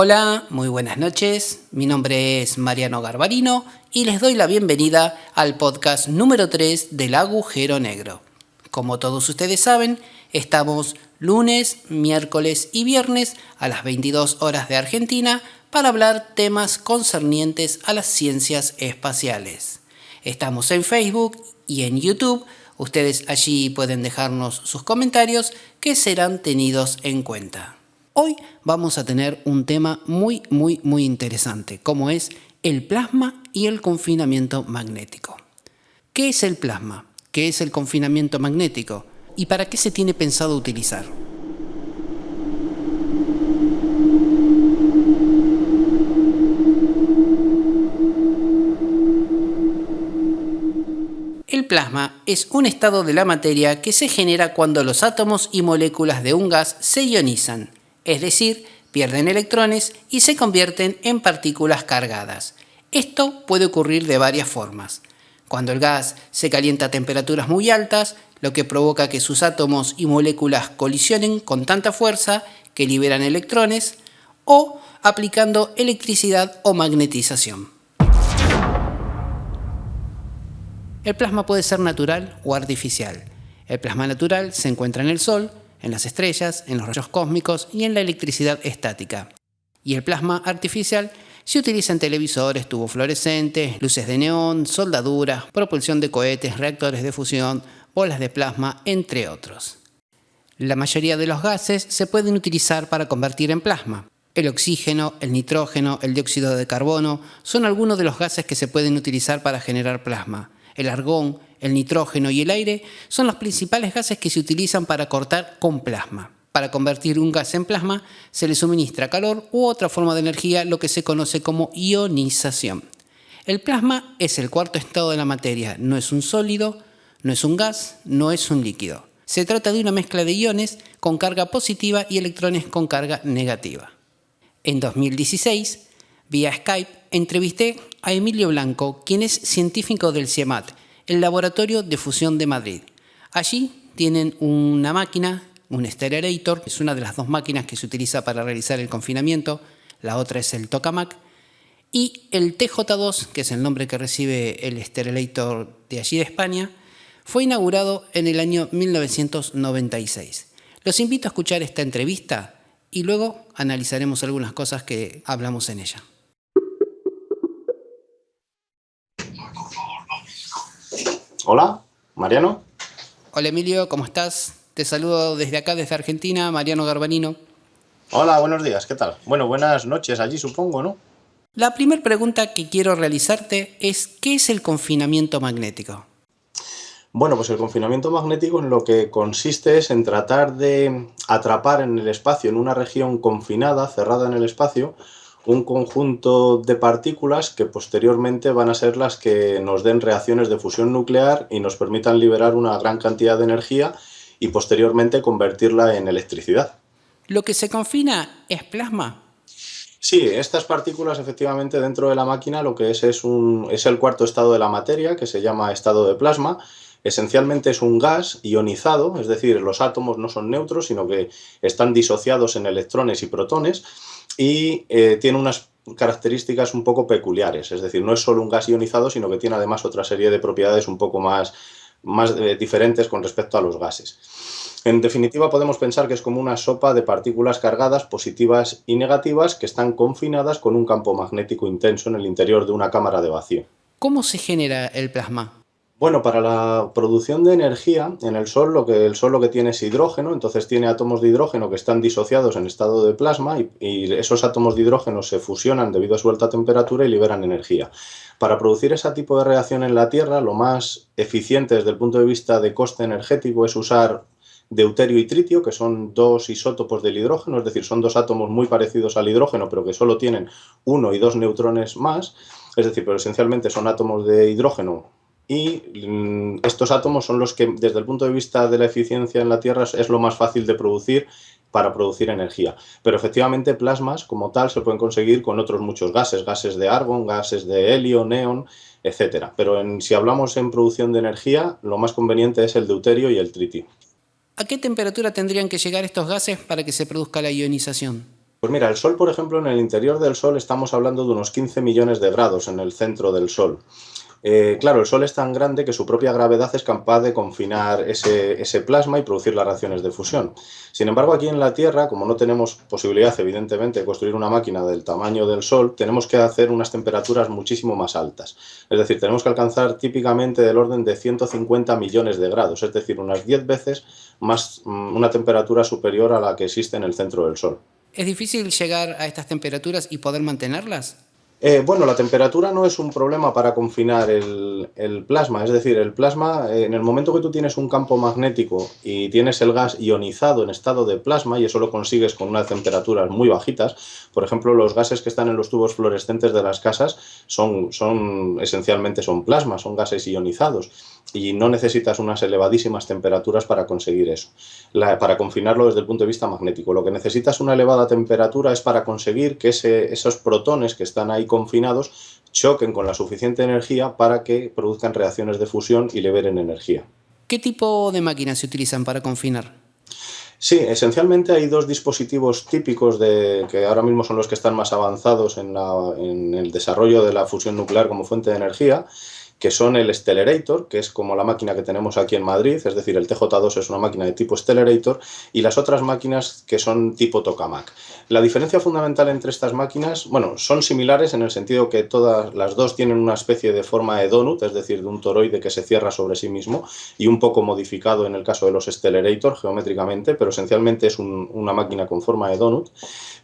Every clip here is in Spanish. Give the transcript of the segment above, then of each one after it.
Hola, muy buenas noches. Mi nombre es Mariano Garbarino y les doy la bienvenida al podcast número 3 del Agujero Negro. Como todos ustedes saben, estamos lunes, miércoles y viernes a las 22 horas de Argentina para hablar temas concernientes a las ciencias espaciales. Estamos en Facebook y en YouTube. Ustedes allí pueden dejarnos sus comentarios que serán tenidos en cuenta. Hoy vamos a tener un tema muy interesante, como es el plasma y el confinamiento magnético. ¿Qué es el plasma? ¿Qué es el confinamiento magnético? ¿Y para qué se tiene pensado utilizar? El plasma es un estado de la materia que se genera cuando los átomos y moléculas de un gas se ionizan, es decir, pierden electrones y se convierten en partículas cargadas. Esto puede ocurrir de varias formas. Cuando el gas se calienta a temperaturas muy altas, lo que provoca que sus átomos y moléculas colisionen con tanta fuerza que liberan electrones, o aplicando electricidad o magnetización. El plasma puede ser natural o artificial. El plasma natural se encuentra en el Sol, en las estrellas, en los rayos cósmicos y en la electricidad estática. Y el plasma artificial se utiliza en televisores, tubos fluorescentes, luces de neón, soldaduras, propulsión de cohetes, reactores de fusión, bolas de plasma, entre otros. La mayoría de los gases se pueden utilizar para convertir en plasma. El oxígeno, el nitrógeno, el dióxido de carbono son algunos de los gases que se pueden utilizar para generar plasma. El argón, el nitrógeno y el aire son los principales gases que se utilizan para cortar con plasma. Para convertir un gas en plasma se le suministra calor u otra forma de energía, lo que se conoce como ionización. El plasma es el cuarto estado de la materia, no es un sólido, no es un gas, no es un líquido. Se trata de una mezcla de iones con carga positiva y electrones con carga negativa. En 2016, vía Skype, entrevisté a Emilio Blanco, quien es científico del CIEMAT, el Laboratorio de Fusión de Madrid. Allí tienen una máquina, un Sterelator, que es una de las dos máquinas que se utiliza para realizar el confinamiento, la otra es el Tokamak, y el TJ2, que es el nombre que recibe el Sterelator de allí de España, fue inaugurado en el año 1996. Los invito a escuchar esta entrevista y luego analizaremos algunas cosas que hablamos en ella. Hola, Mariano. Hola Emilio, ¿cómo estás? Te saludo desde acá, desde Argentina, Mariano Garbarino. Hola, buenos días, ¿qué tal? Bueno, buenas noches allí, supongo, ¿no? La primera pregunta que quiero realizarte es ¿qué es el confinamiento magnético? Bueno, pues el confinamiento magnético en lo que consiste es en tratar de atrapar en el espacio, en una región confinada, cerrada en el espacio, un conjunto de partículas que posteriormente van a ser las que nos den reacciones de fusión nuclear y nos permitan liberar una gran cantidad de energía y posteriormente convertirla en electricidad. ¿Lo que se confina es plasma? Sí, estas partículas efectivamente dentro de la máquina lo que es el cuarto estado de la materia, que se llama estado de plasma. Esencialmente es un gas ionizado, es decir, los átomos no son neutros, sino que están disociados en electrones y protones y tiene unas características un poco peculiares, es decir, no es solo un gas ionizado, sino que tiene además otra serie de propiedades un poco más diferentes con respecto a los gases. En definitiva, podemos pensar que es como una sopa de partículas cargadas, positivas y negativas, que están confinadas con un campo magnético intenso en el interior de una cámara de vacío. ¿Cómo se genera el plasma? Bueno, para la producción de energía, en el Sol lo que tiene es hidrógeno, entonces tiene átomos de hidrógeno que están disociados en estado de plasma y esos átomos de hidrógeno se fusionan debido a su alta temperatura y liberan energía. Para producir ese tipo de reacción en la Tierra, lo más eficiente desde el punto de vista de coste energético es usar deuterio y tritio, que son dos isótopos del hidrógeno, es decir, son dos átomos muy parecidos al hidrógeno, pero que solo tienen uno y dos neutrones más, es decir, pero esencialmente son átomos de hidrógeno. Y estos átomos son los que, desde el punto de vista de la eficiencia en la Tierra, es lo más fácil de producir para producir energía. Pero efectivamente plasmas como tal se pueden conseguir con otros muchos gases, gases de argón, gases de helio, neón, etcétera. Pero si hablamos en producción de energía, lo más conveniente es el deuterio y el tritio. ¿A qué temperatura tendrían que llegar estos gases para que se produzca la ionización? Pues mira, el Sol, por ejemplo, en el interior del Sol estamos hablando de unos 15 millones de grados en el centro del Sol. Claro, el Sol es tan grande que su propia gravedad es capaz de confinar ese plasma y producir las reacciones de fusión. Sin embargo, aquí en la Tierra, como no tenemos posibilidad, evidentemente, de construir una máquina del tamaño del Sol, tenemos que hacer unas temperaturas muchísimo más altas. Es decir, tenemos que alcanzar típicamente del orden de 150 millones de grados, es decir, unas 10 veces más una temperatura superior a la que existe en el centro del Sol. ¿Es difícil llegar a estas temperaturas y poder mantenerlas? Bueno, la temperatura no es un problema para confinar el plasma, es decir, el plasma, en el momento que tú tienes un campo magnético y tienes el gas ionizado en estado de plasma, y eso lo consigues con unas temperaturas muy bajitas, por ejemplo, los gases que están en los tubos fluorescentes de las casas esencialmente son plasma, son gases ionizados, y no necesitas unas elevadísimas temperaturas para conseguir eso, para confinarlo desde el punto de vista magnético. Lo que necesitas una elevada temperatura es para conseguir que esos protones que están ahí confinados choquen con la suficiente energía para que produzcan reacciones de fusión y liberen energía. ¿Qué tipo de máquinas se utilizan para confinar? Sí, esencialmente hay dos dispositivos típicos que ahora mismo son los que están más avanzados en el desarrollo de la fusión nuclear como fuente de energía, que son el Stellarator, que es como la máquina que tenemos aquí en Madrid, es decir, el TJ2 es una máquina de tipo Stellarator, y las otras máquinas que son tipo Tokamak. La diferencia fundamental entre estas máquinas, bueno, son similares en el sentido que todas las dos tienen una especie de forma de donut, es decir, de un toroide que se cierra sobre sí mismo, y un poco modificado en el caso de los Stellarator geométricamente, pero esencialmente es una máquina con forma de donut.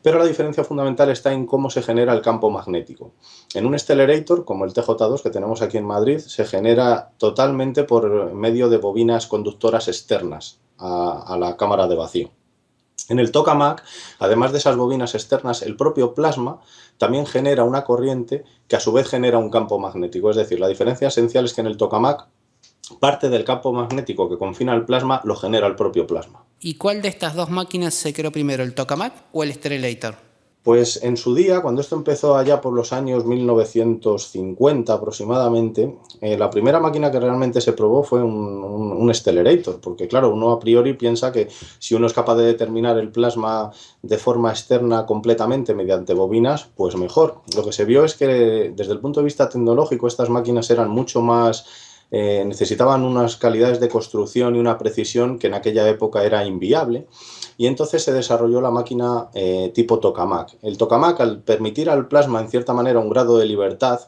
Pero la diferencia fundamental está en cómo se genera el campo magnético. En un Stellarator, como el TJ2 que tenemos aquí en Madrid, se genera totalmente por medio de bobinas conductoras externas a la cámara de vacío. En el tokamak, además de esas bobinas externas, el propio plasma también genera una corriente que a su vez genera un campo magnético. Es decir, la diferencia esencial es que en el tokamak parte del campo magnético que confina el plasma lo genera el propio plasma. ¿Y cuál de estas dos máquinas se creó primero, el Tokamak o el Stellarator? Pues en su día, cuando esto empezó allá por los años 1950 aproximadamente, la primera máquina que realmente se probó fue un Stellarator, porque claro, uno a priori piensa que si uno es capaz de determinar el plasma de forma externa completamente mediante bobinas, pues mejor. Lo que se vio es que desde el punto de vista tecnológico estas máquinas eran mucho más necesitaban unas calidades de construcción y una precisión que en aquella época era inviable, y entonces se desarrolló la máquina tipo tokamak. El tokamak, al permitir al plasma en cierta manera un grado de libertad,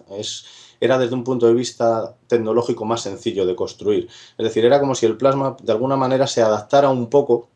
era desde un punto de vista tecnológico más sencillo de construir. Es decir, era como si el plasma de alguna manera se adaptara un poco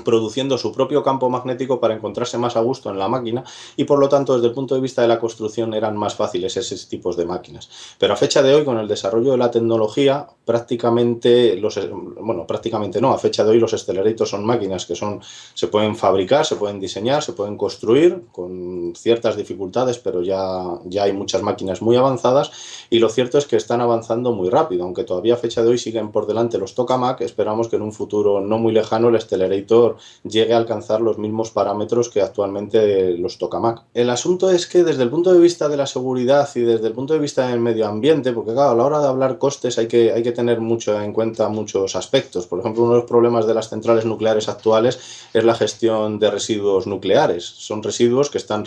produciendo su propio campo magnético para encontrarse más a gusto en la máquina, y por lo tanto desde el punto de vista de la construcción eran más fáciles esos tipos de máquinas. Pero a fecha de hoy, con el desarrollo de la tecnología, prácticamente no, a fecha de hoy los Stellarator son máquinas que se pueden fabricar, se pueden diseñar, se pueden construir con ciertas dificultades, pero ya hay muchas máquinas muy avanzadas, y lo cierto es que están avanzando muy rápido, aunque todavía a fecha de hoy siguen por delante los tokamak. Esperamos que en un futuro no muy lejano el Stellarator llegue a alcanzar los mismos parámetros que actualmente los tokamak. El asunto es que desde el punto de vista de la seguridad y desde el punto de vista del medio ambiente, porque claro, a la hora de hablar costes hay que tener mucho en cuenta muchos aspectos. Por ejemplo, uno de los problemas de las centrales nucleares actuales es la gestión de residuos nucleares. Son residuos que son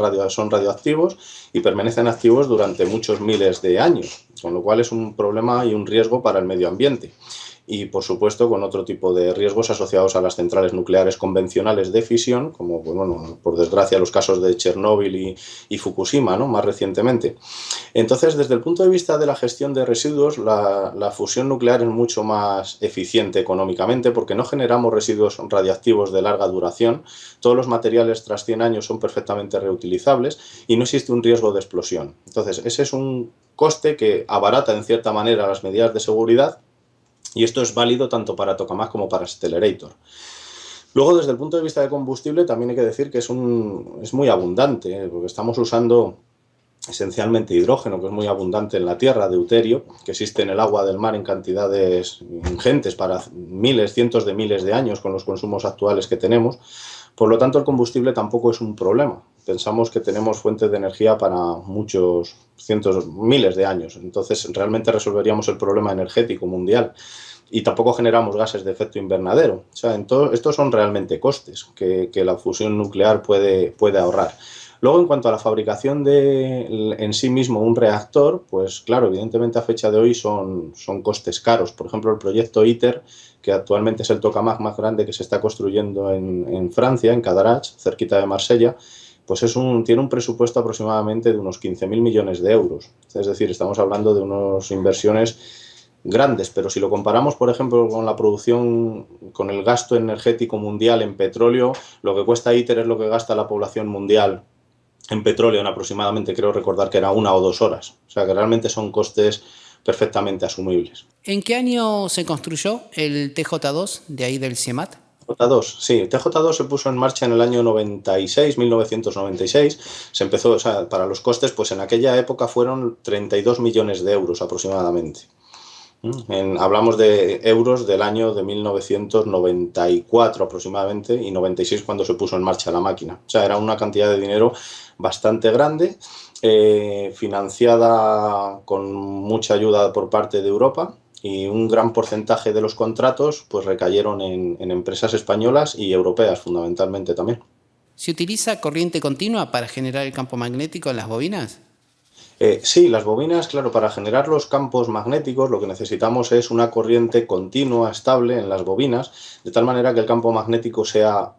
radioactivos y permanecen activos durante muchos miles de años, con lo cual es un problema y un riesgo para el medio ambiente. Y por supuesto con otro tipo de riesgos asociados a las centrales nucleares convencionales de fisión, como bueno, por desgracia los casos de Chernóbil y Fukushima, ¿no?, más recientemente. Entonces, desde el punto de vista de la gestión de residuos, la fusión nuclear es mucho más eficiente económicamente porque no generamos residuos radiactivos de larga duración, todos los materiales tras 100 años son perfectamente reutilizables y no existe un riesgo de explosión. Entonces, ese es un coste que abarata en cierta manera las medidas de seguridad, y esto es válido tanto para tokamak como para Stellarator. Luego, desde el punto de vista de combustible, también hay que decir que es muy abundante, porque estamos usando esencialmente hidrógeno, que es muy abundante en la Tierra, deuterio, que existe en el agua del mar en cantidades ingentes para miles, cientos de miles de años con los consumos actuales que tenemos. Por lo tanto, el combustible tampoco es un problema. pensamos que tenemos fuentes de energía para muchos cientos, miles de años. Entonces, realmente resolveríamos el problema energético mundial y tampoco generamos gases de efecto invernadero. O sea, estos son realmente costes que la fusión nuclear puede ahorrar. Luego, en cuanto a la fabricación de en sí mismo un reactor, pues claro, evidentemente a fecha de hoy son costes caros. Por ejemplo, el proyecto ITER, que actualmente es el tokamak más grande que se está construyendo en Francia, en Cadarache, cerquita de Marsella, pues tiene un presupuesto aproximadamente de unos 15.000 millones de euros. Es decir, estamos hablando de unas inversiones grandes, pero si lo comparamos, por ejemplo, con la producción, con el gasto energético mundial en petróleo, lo que cuesta ITER es lo que gasta la población mundial en petróleo en aproximadamente, creo recordar que era 1 o 2 horas. O sea que realmente son costes perfectamente asumibles. ¿En qué año se construyó el TJ2 de ahí del CIEMAT? TJ2, sí, TJ2 se puso en marcha en el año 96, 1996. Se empezó, o sea, para los costes, pues en aquella época fueron 32 millones de euros aproximadamente. Hablamos de euros del año de 1994 aproximadamente y 96 cuando se puso en marcha la máquina. O sea, era una cantidad de dinero bastante grande, financiada con mucha ayuda por parte de Europa, y un gran porcentaje de los contratos pues recayeron en empresas españolas y europeas fundamentalmente también. ¿Se utiliza corriente continua para generar el campo magnético en las bobinas? Sí, las bobinas, claro, para generar los campos magnéticos lo que necesitamos es una corriente continua, estable en las bobinas, de tal manera que el campo magnético sea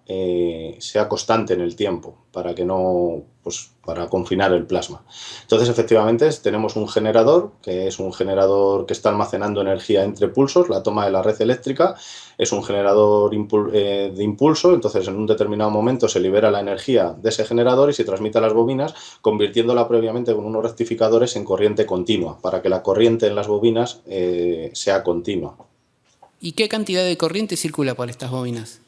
constante en el tiempo, para que no, pues, para confinar el plasma. Entonces, efectivamente, tenemos un generador, que es un generador que está almacenando energía entre pulsos, la toma de la red eléctrica, es un generador de impulso, entonces en un determinado momento se libera la energía de ese generador y se transmite a las bobinas, convirtiéndola previamente con unos rectificadores en corriente continua, para que la corriente en las bobinas sea continua. ¿Y qué cantidad de corriente circula por estas bobinas?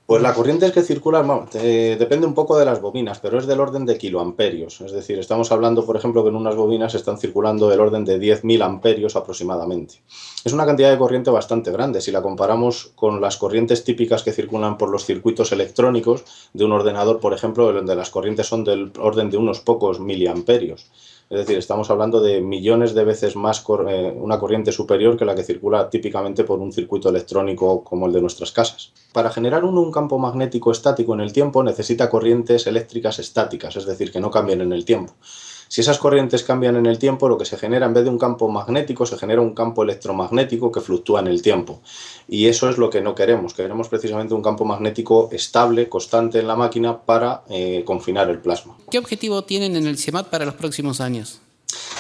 Pues la corriente es que circula, bueno, depende un poco de las bobinas, pero es del orden de kiloamperios. Es decir, estamos hablando, por ejemplo, que en unas bobinas están circulando del orden de 10.000 amperios aproximadamente. Es una cantidad de corriente bastante grande. Si la comparamos con las corrientes típicas que circulan por los circuitos electrónicos de un ordenador, por ejemplo, donde las corrientes son del orden de unos pocos miliamperios. Es decir, estamos hablando de millones de veces más una corriente superior que la que circula típicamente por un circuito electrónico como el de nuestras casas. Para generar un campo magnético estático en el tiempo necesita corrientes eléctricas estáticas, es decir, que no cambien en el tiempo. Si esas corrientes cambian en el tiempo, lo que se genera en vez de un campo magnético, se genera un campo electromagnético que fluctúa en el tiempo. Y eso es lo que no queremos. Queremos precisamente un campo magnético estable, constante en la máquina para confinar el plasma. ¿Qué objetivo tienen en el CIEMAT para los próximos años?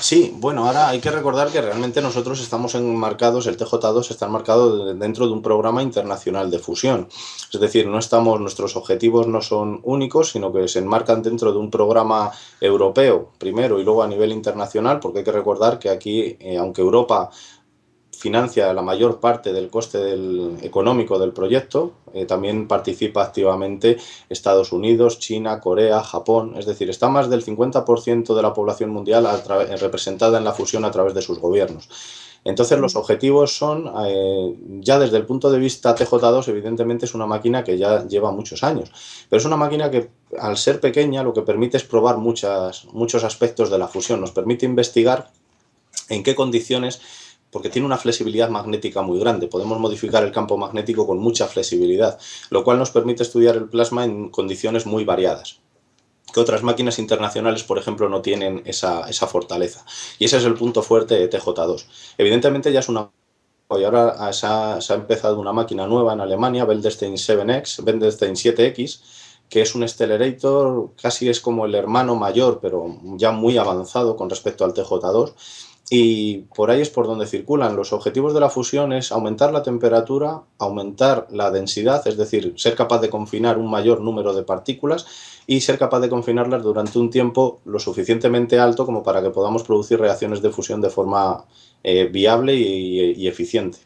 Sí, bueno, ahora hay que recordar que realmente nosotros estamos enmarcados, el TJ2 está enmarcado dentro de un programa internacional de fusión. Es decir, nuestros objetivos no son únicos, sino que se enmarcan dentro de un programa europeo primero y luego a nivel internacional, porque hay que recordar que aquí, aunque Europa financia la mayor parte del coste económico del proyecto, también participa activamente Estados Unidos, China, Corea, Japón, es decir, está más del 50% de la población mundial representada en la fusión a través de sus gobiernos. Entonces los objetivos son, ya desde el punto de vista TJ2, evidentemente es una máquina que ya lleva muchos años, pero es una máquina que al ser pequeña lo que permite es probar muchos aspectos de la fusión, nos permite investigar en qué condiciones, porque tiene una flexibilidad magnética muy grande. Podemos modificar el campo magnético con mucha flexibilidad, lo cual nos permite estudiar el plasma en condiciones muy variadas, que otras máquinas internacionales, por ejemplo, no tienen esa fortaleza. Y ese es el punto fuerte de TJ2. Evidentemente ya es una... Y ahora se ha empezado una máquina nueva en Alemania, Wendelstein 7X, que es un Stellarator, casi es como el hermano mayor, pero ya muy avanzado con respecto al TJ2. Y por ahí es por donde circulan. Los objetivos de la fusión es aumentar la temperatura, aumentar la densidad, es decir, ser capaz de confinar un mayor número de partículas y ser capaz de confinarlas durante un tiempo lo suficientemente alto como para que podamos producir reacciones de fusión de forma viable y eficiente.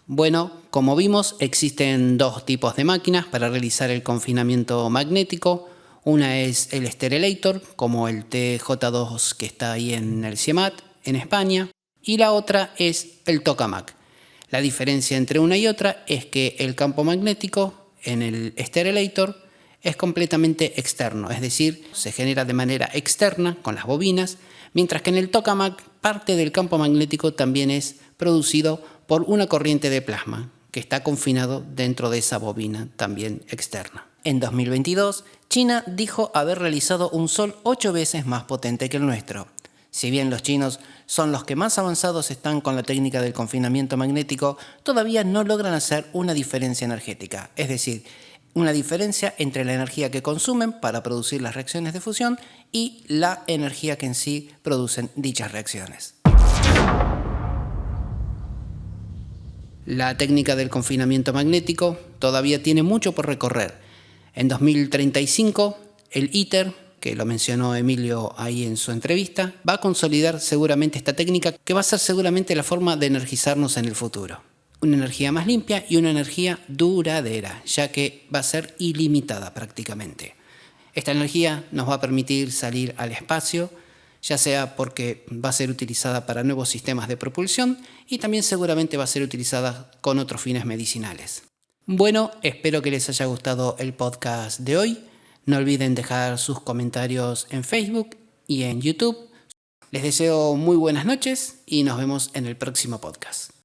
Bueno, como vimos, existen dos tipos de máquinas para realizar el confinamiento magnético. Una es el Stellarator, como el TJ2 que está ahí en el CIEMAT, en España, y la otra es el tokamak. La diferencia entre una y otra es que el campo magnético en el Stellarator es completamente externo, es decir, se genera de manera externa con las bobinas, mientras que en el tokamak parte del campo magnético también es producido por una corriente de plasma que está confinado dentro de esa bobina también externa. En 2022, China dijo haber realizado un sol 8 veces más potente que el nuestro. Si bien los chinos son los que más avanzados están con la técnica del confinamiento magnético, todavía no logran hacer una diferencia energética, es decir, una diferencia entre la energía que consumen para producir las reacciones de fusión y la energía que en sí producen dichas reacciones. La técnica del confinamiento magnético todavía tiene mucho por recorrer. En 2035, el ITER, que lo mencionó Emilio ahí en su entrevista, va a consolidar seguramente esta técnica que va a ser seguramente la forma de energizarnos en el futuro. Una energía más limpia y una energía duradera, ya que va a ser ilimitada prácticamente. Esta energía nos va a permitir salir al espacio, ya sea porque va a ser utilizada para nuevos sistemas de propulsión y también seguramente va a ser utilizada con otros fines medicinales. Bueno, espero que les haya gustado el podcast de hoy. No olviden dejar sus comentarios en Facebook y en YouTube. Les deseo muy buenas noches y nos vemos en el próximo podcast.